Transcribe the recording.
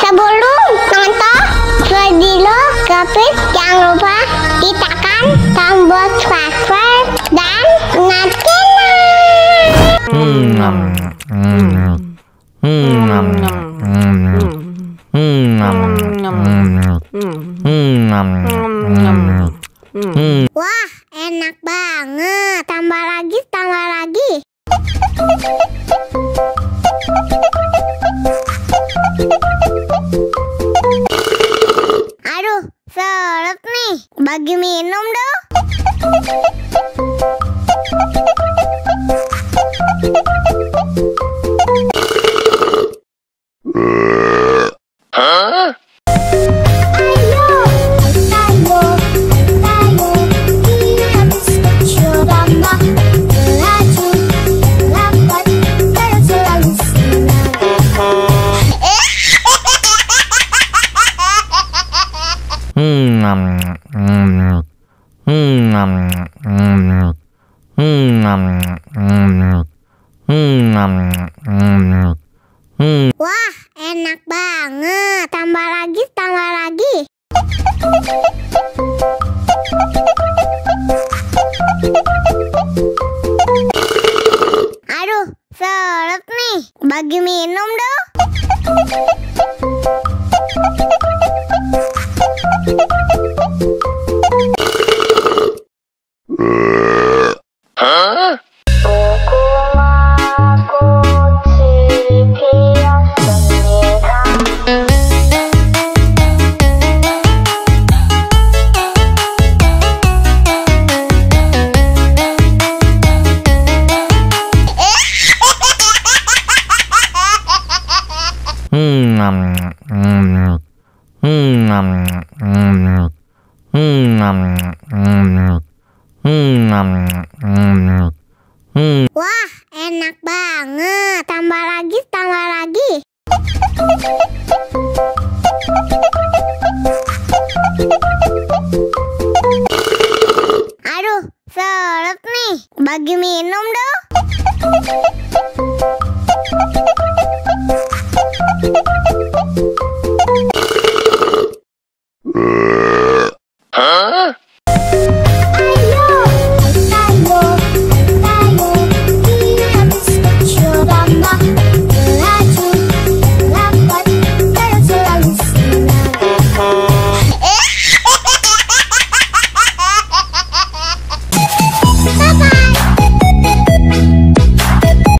Sebelum nonton video Gapit, jangan lupa tekan tombol subscribe dan nyalakan. Wah, enak banget. Tambah lagi, tambah lagi. Aduh, seret nih. Bagi minum dong. Wah, enak banget. Tambah lagi, tambah lagi. Aduh, seret nih. Bagi minum dong. Wah, enak banget. Tambah lagi, tambah lagi. Aduh, seret nih. Bagi minum